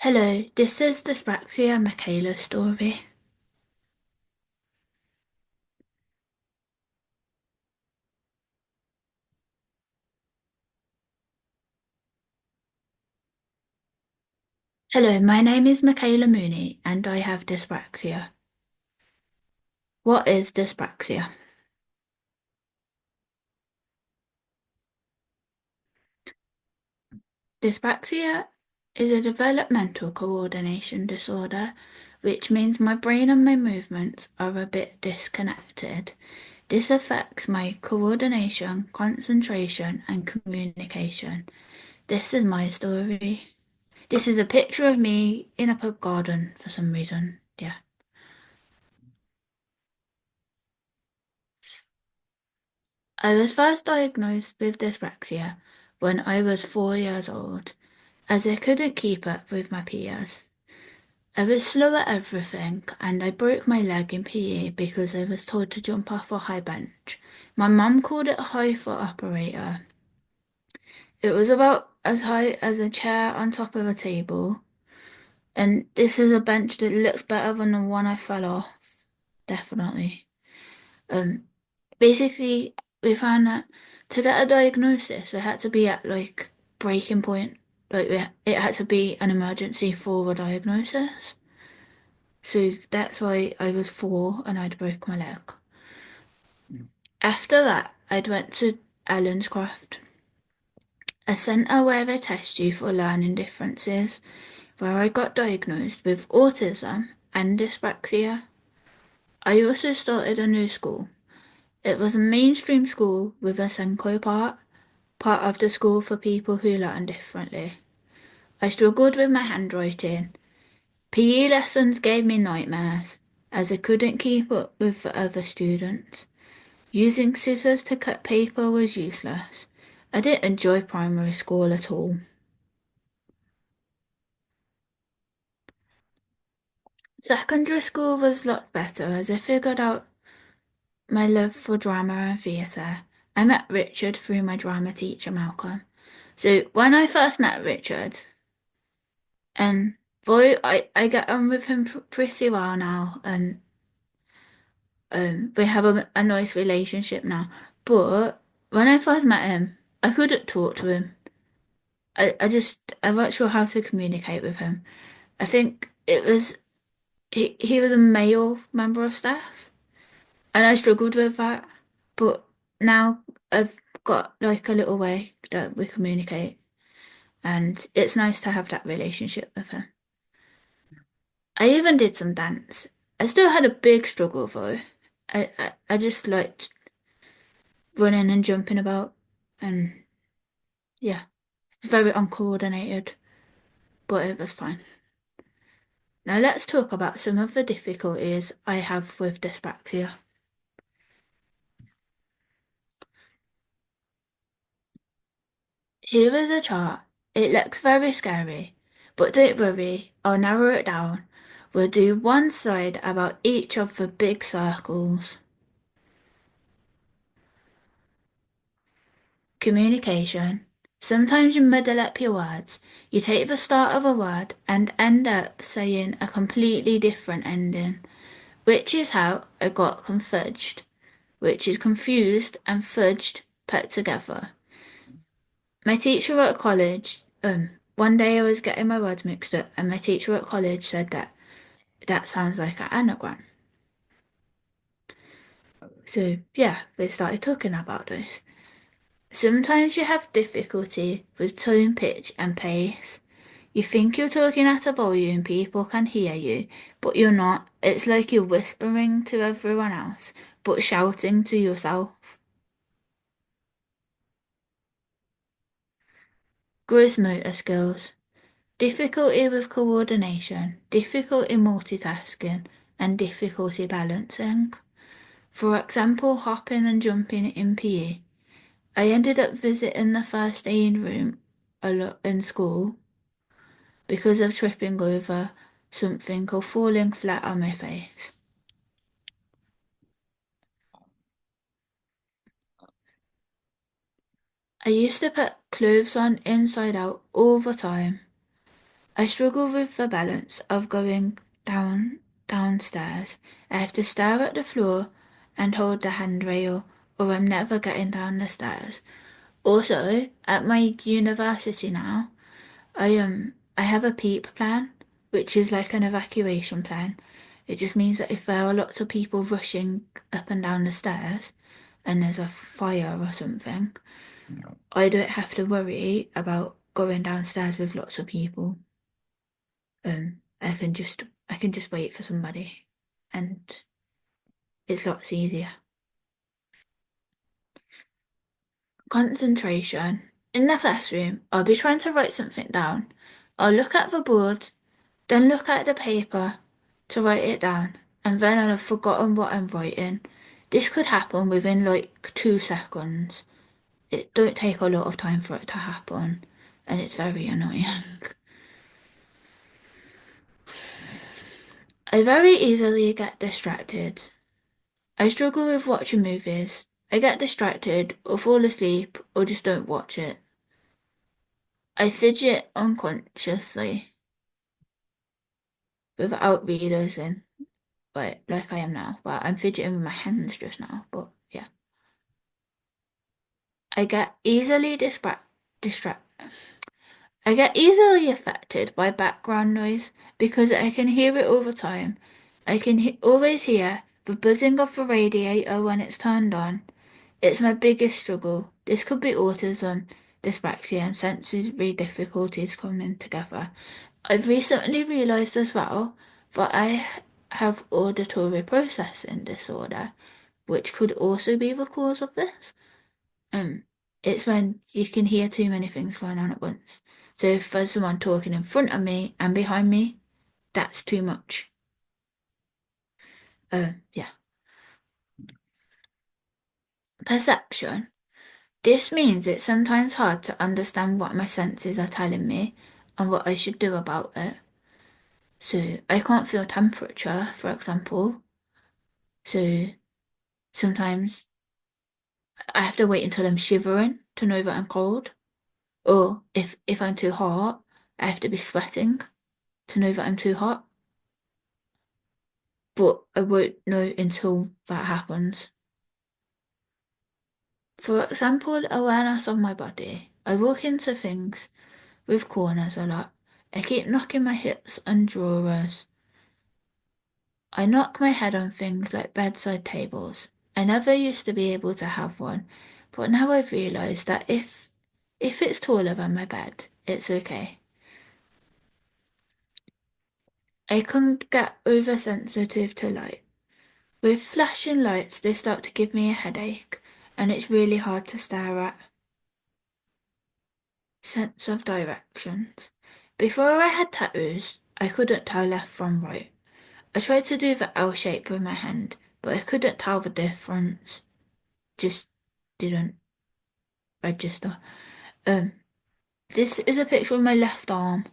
Hello, this is Dyspraxia Michaela story. Hello, my name is Michaela Mooney and I have dyspraxia. What is dyspraxia? Dyspraxia is a developmental coordination disorder, which means my brain and my movements are a bit disconnected. This affects my coordination, concentration, and communication. This is my story. This is a picture of me in a pub garden for some reason. Yeah. I was first diagnosed with dyspraxia when I was 4 years old, as I couldn't keep up with my peers. I was slow at everything, and I broke my leg in PE because I was told to jump off a high bench. My mum called it a high foot operator. It was about as high as a chair on top of a table, and this is a bench that looks better than the one I fell off. Definitely. Um, Basically, we found that to get a diagnosis, we had to be at like breaking point. It had to be an emergency for a diagnosis. So that's why I was 4 and I'd broke my leg. After that, I'd went to Allenscroft, a centre where they test you for learning differences, where I got diagnosed with autism and dyspraxia. I also started a new school. It was a mainstream school with a Senko part of the school for people who learn differently. I struggled with my handwriting. PE lessons gave me nightmares, as I couldn't keep up with the other students. Using scissors to cut paper was useless. I didn't enjoy primary school at all. Secondary school was lots better as I figured out my love for drama and theatre. I met Richard through my drama teacher, Malcolm. So when I first met Richard, and boy, I get on with him pretty well now, and we have a nice relationship now. But when I first met him, I couldn't talk to him. I wasn't sure how to communicate with him. I think it was he was a male member of staff, and I struggled with that. But now I've got like a little way that we communicate, and it's nice to have that relationship with him. I even did some dance. I still had a big struggle though. I just liked running and jumping about, and yeah, it's very uncoordinated, but it was fine. Now let's talk about some of the difficulties I have with dyspraxia. Here is a chart. It looks very scary, but don't worry, I'll narrow it down. We'll do one slide about each of the big circles. Communication. Sometimes you muddle up your words. You take the start of a word and end up saying a completely different ending, which is how I got confudged, which is confused and fudged put together. My teacher at college, one day I was getting my words mixed up, and my teacher at college said that that sounds like an anagram. So, yeah, we started talking about this. Sometimes you have difficulty with tone, pitch, and pace. You think you're talking at a volume people can hear you, but you're not. It's like you're whispering to everyone else, but shouting to yourself. Gross motor skills. Difficulty with coordination, difficulty multitasking, and difficulty balancing. For example, hopping and jumping in PE. I ended up visiting the first aid room a lot in school because of tripping over something or falling flat on my face. I used to put clothes on inside out all the time. I struggle with the balance of going downstairs. I have to stare at the floor and hold the handrail, or I'm never getting down the stairs. Also, at my university now, I have a PEEP plan, which is like an evacuation plan. It just means that if there are lots of people rushing up and down the stairs and there's a fire or something, I don't have to worry about going downstairs with lots of people. I can just wait for somebody, and it's lots easier. Concentration. In the classroom, I'll be trying to write something down. I'll look at the board, then look at the paper to write it down, and then I'll have forgotten what I'm writing. This could happen within like 2 seconds. It don't take a lot of time for it to happen, and it's very annoying. I very easily get distracted. I struggle with watching movies. I get distracted or fall asleep or just don't watch it. I fidget unconsciously without realizing, like I am now. Well, I'm fidgeting with my hands just now, but yeah. I get easily distract. I get easily affected by background noise because I can hear it all the time. I can always hear the buzzing of the radiator when it's turned on. It's my biggest struggle. This could be autism, dyspraxia, and sensory difficulties coming together. I've recently realised as well that I have auditory processing disorder, which could also be the cause of this. Um, it's when you can hear too many things going on at once. So if there's someone talking in front of me and behind me, that's too much. Yeah. Perception. This means it's sometimes hard to understand what my senses are telling me and what I should do about it. So I can't feel temperature, for example. So sometimes I have to wait until I'm shivering to know that I'm cold. Or if I'm too hot, I have to be sweating to know that I'm too hot. But I won't know until that happens. For example, awareness of my body. I walk into things with corners a lot. I keep knocking my hips and drawers. I knock my head on things like bedside tables. I never used to be able to have one, but now I've realised that if it's taller than my bed, it's okay. I can get oversensitive to light. With flashing lights, they start to give me a headache, and it's really hard to stare at. Sense of directions. Before I had tattoos, I couldn't tell left from right. I tried to do the L shape with my hand, but I couldn't tell the difference. Just didn't register. Um, this is a picture of my left arm.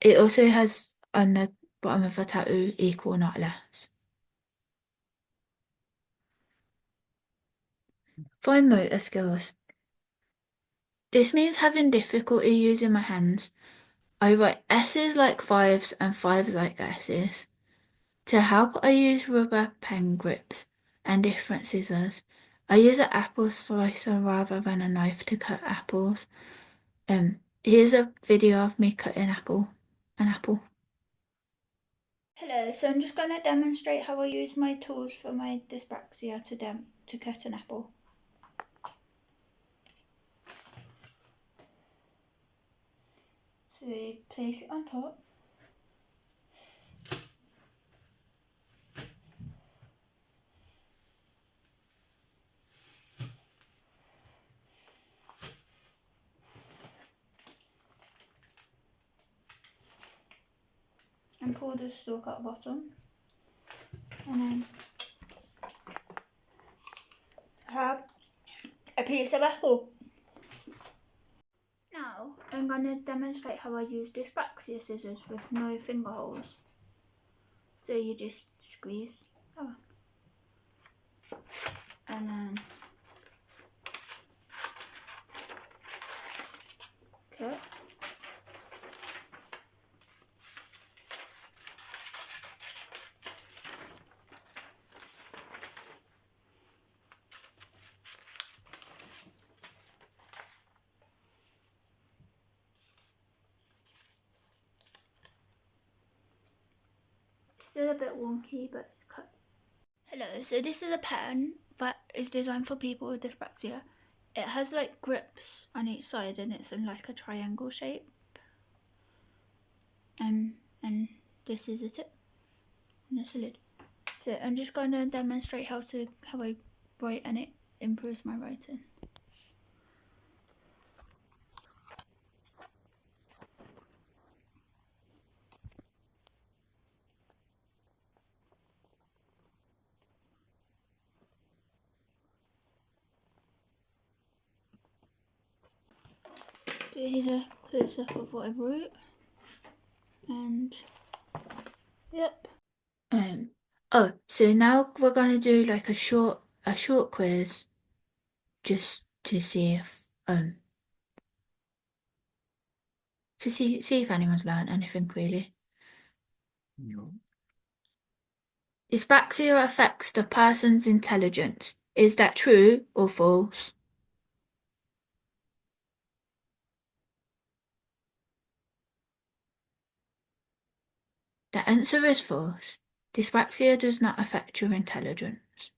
It also has on the bottom of the tattoo equal, not less. Fine motor skills. This means having difficulty using my hands. I write S's like fives and fives like S's. To help, I use rubber pen grips and different scissors. I use an apple slicer rather than a knife to cut apples. Here's a video of me cutting an apple. Hello, so I'm just going to demonstrate how I use my tools for my dyspraxia to cut an apple. So we place it on top. And pull the stalk at the bottom. And then have a piece of apple. Now I'm going to demonstrate how I use dyspraxia scissors with no finger holes. So you just squeeze and then cut. Still a bit wonky, but it's cut. Hello, so this is a pen that is designed for people with dyspraxia. It has like grips on each side and it's in like a triangle shape. And this is a tip and it's a lid. So I'm just going to demonstrate how I write, and it improves my writing. So here's a close up of what I wrote, and yep. Oh, so now we're gonna do like a short quiz, just to see if see if anyone's learned anything really. No. Dyspraxia affects the person's intelligence. Is that true or false? The answer is false. Dyspraxia does not affect your intelligence.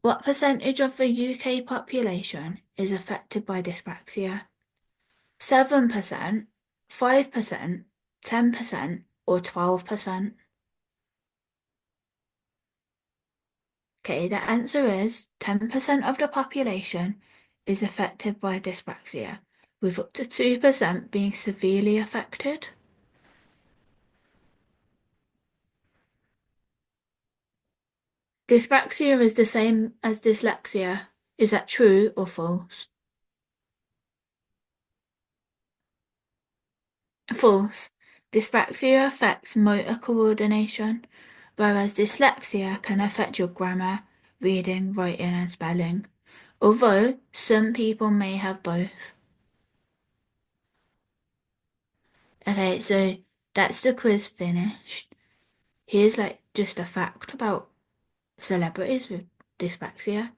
What percentage of the UK population is affected by dyspraxia? 7%, 5%, 10%, or 12%? Okay, the answer is 10% of the population is affected by dyspraxia, with up to 2% being severely affected. Dyspraxia is the same as dyslexia. Is that true or false? False. Dyspraxia affects motor coordination, whereas dyslexia can affect your grammar, reading, writing, and spelling, although some people may have both. Okay, so that's the quiz finished. Here's like just a fact about celebrities with dyspraxia.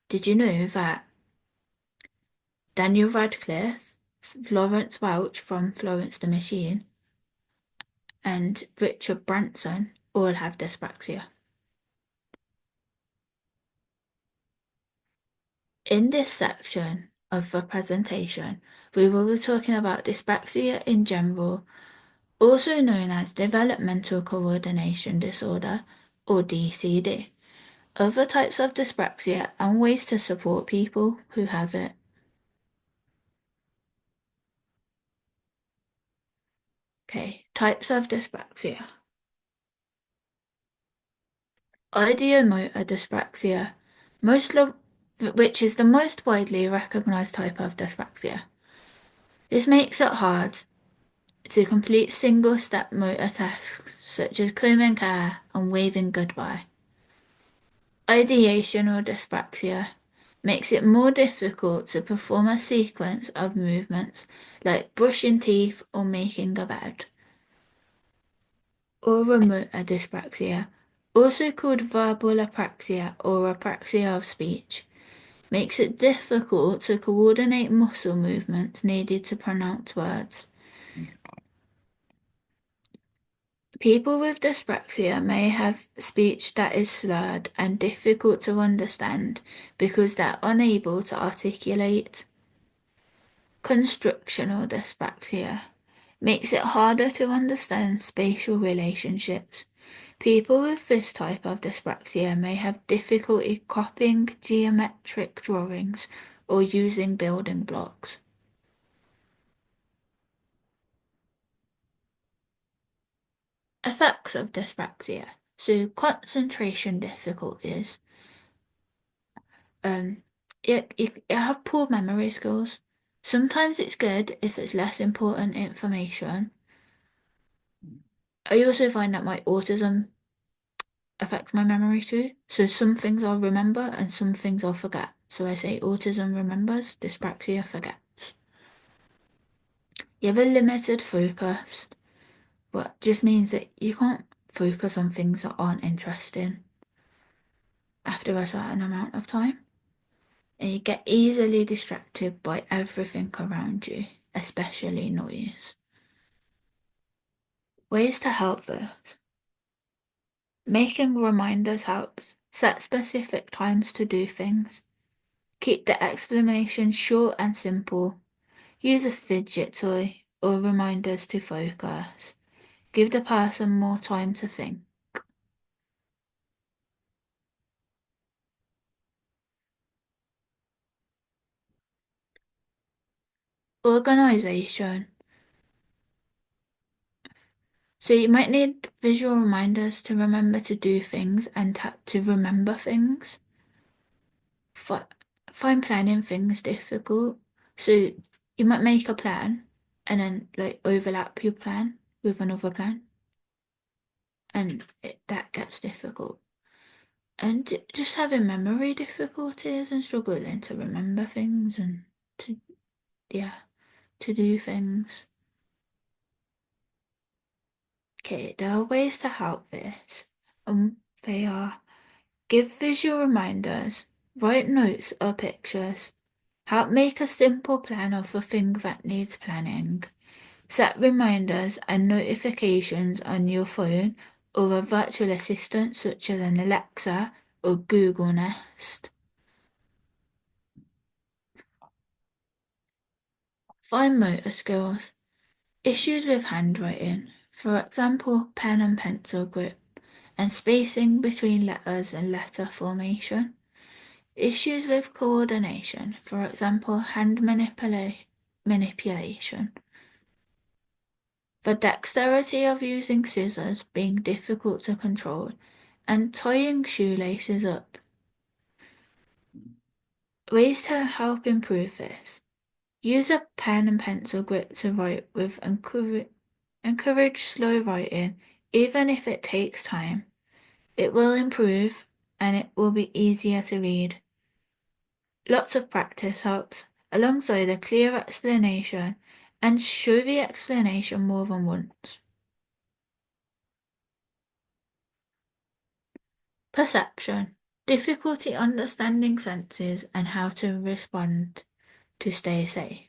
Did you know that Daniel Radcliffe, Florence Welch from Florence the Machine, and Richard Branson all have dyspraxia? In this section of the presentation, we will be talking about dyspraxia in general, also known as developmental coordination disorder or DCD, other types of dyspraxia, and ways to support people who have it. Okay, types of dyspraxia. Ideomotor dyspraxia, which is the most widely recognized type of dyspraxia. This makes it hard to complete single-step motor tasks such as combing hair and waving goodbye. Ideational dyspraxia makes it more difficult to perform a sequence of movements like brushing teeth or making a bed. Oromotor dyspraxia, also called verbal apraxia or apraxia of speech, makes it difficult to coordinate muscle movements needed to pronounce words. People with dyspraxia may have speech that is slurred and difficult to understand because they're unable to articulate. Constructional dyspraxia makes it harder to understand spatial relationships. People with this type of dyspraxia may have difficulty copying geometric drawings or using building blocks. Effects of dyspraxia. So concentration difficulties. Um, it have poor memory skills. Sometimes it's good if it's less important information. I also find that my autism affects my memory too. So some things I'll remember and some things I'll forget. So I say autism remembers, dyspraxia forgets. You have a limited focus, what just means that you can't focus on things that aren't interesting after a certain amount of time. And you get easily distracted by everything around you, especially noise. Ways to help this. Making reminders helps. Set specific times to do things. Keep the explanation short and simple. Use a fidget toy or reminders to focus. Give the person more time to think. Organization. So you might need visual reminders to remember to do things and to remember things. Fi- Find planning things difficult. So you might make a plan and then like overlap your plan with another plan, and that gets difficult. And just having memory difficulties and struggling to remember things and to yeah to do things. Okay, there are ways to help this. They are give visual reminders, write notes or pictures, help make a simple plan of the thing that needs planning, set reminders and notifications on your phone or a virtual assistant such as an Alexa or Google Nest. Fine motor skills. Issues with handwriting, for example, pen and pencil grip, and spacing between letters and letter formation. Issues with coordination, for example, manipulation. The dexterity of using scissors being difficult to control, and tying shoelaces up. Ways to help improve this. Use a pen and pencil grip to write with encourage slow writing, even if it takes time. It will improve and it will be easier to read. Lots of practice helps, alongside a clear explanation, and show the explanation more than once. Perception. Difficulty understanding senses and how to respond to stay safe.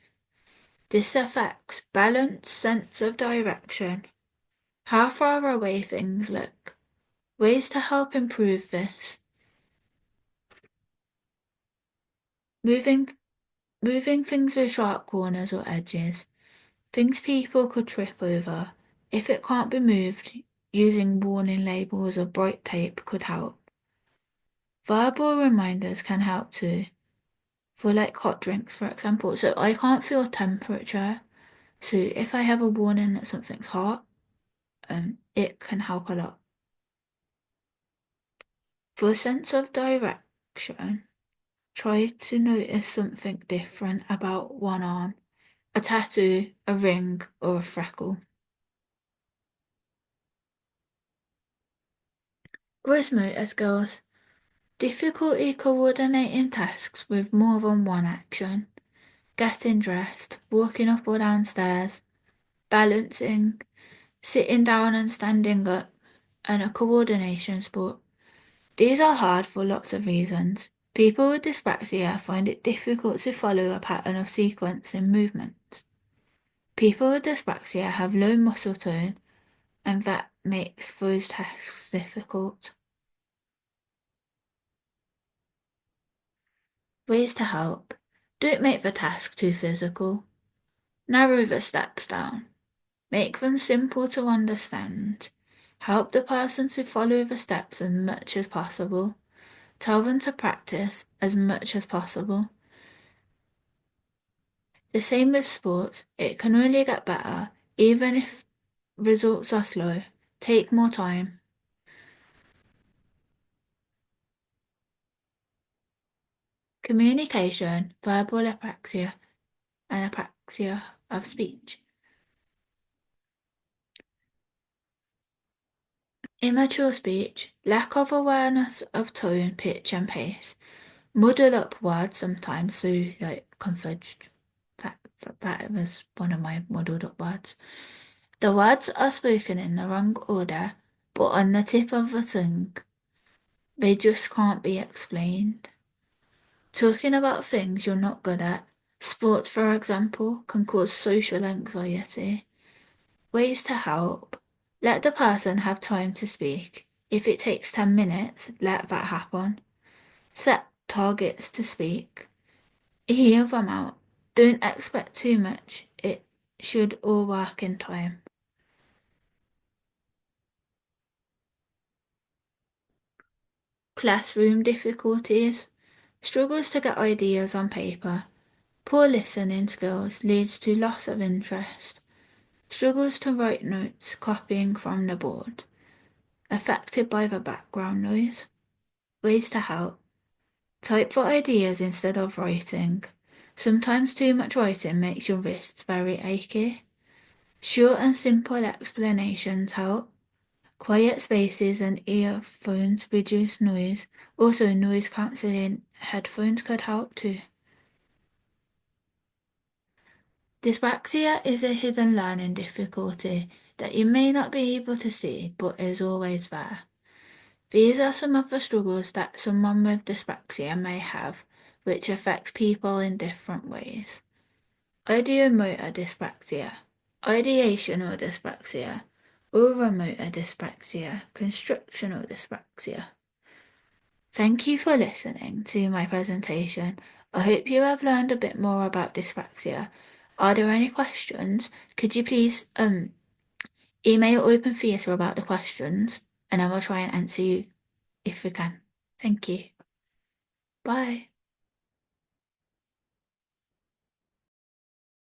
This affects balance, sense of direction, how far away things look. Ways to help improve this. Moving moving things with sharp corners or edges. Things people could trip over. If it can't be moved, using warning labels or bright tape could help. Verbal reminders can help too, for like hot drinks, for example. So I can't feel temperature. So if I have a warning that something's hot, it can help a lot. For a sense of direction, try to notice something different about one arm, a tattoo, a ring, or a freckle. Gross motor skills. Difficulty coordinating tasks with more than one action. Getting dressed, walking up or down stairs, balancing, sitting down and standing up, and a coordination sport. These are hard for lots of reasons. People with dyspraxia find it difficult to follow a pattern of sequence in movements. People with dyspraxia have low muscle tone, and that makes those tasks difficult. Ways to help. Don't make the task too physical. Narrow the steps down. Make them simple to understand. Help the person to follow the steps as much as possible. Tell them to practice as much as possible. The same with sports, it can only get better, even if results are slow. Take more time. Communication, verbal apraxia, and apraxia of speech. Immature speech, lack of awareness of tone, pitch, and pace. Muddle up words sometimes, so like confudged. That was one of my muddled up words. The words are spoken in the wrong order, but on the tip of the tongue. They just can't be explained. Talking about things you're not good at, sports for example, can cause social anxiety. Ways to help. Let the person have time to speak. If it takes 10 minutes, let that happen. Set targets to speak. Hear them out. Don't expect too much. It should all work in time. Classroom difficulties. Struggles to get ideas on paper. Poor listening skills leads to loss of interest. Struggles to write notes copying from the board. Affected by the background noise. Ways to help. Type for ideas instead of writing. Sometimes too much writing makes your wrists very achy. Short and simple explanations help. Quiet spaces and earphones reduce noise. Also, noise cancelling headphones could help too. Dyspraxia is a hidden learning difficulty that you may not be able to see but is always there. These are some of the struggles that someone with dyspraxia may have, which affects people in different ways. Ideomotor dyspraxia, ideational dyspraxia, oromotor dyspraxia, constructional dyspraxia. Thank you for listening to my presentation. I hope you have learned a bit more about dyspraxia. Are there any questions? Could you please email Open Theatre about the questions and I will try and answer you if we can. Thank you. Bye.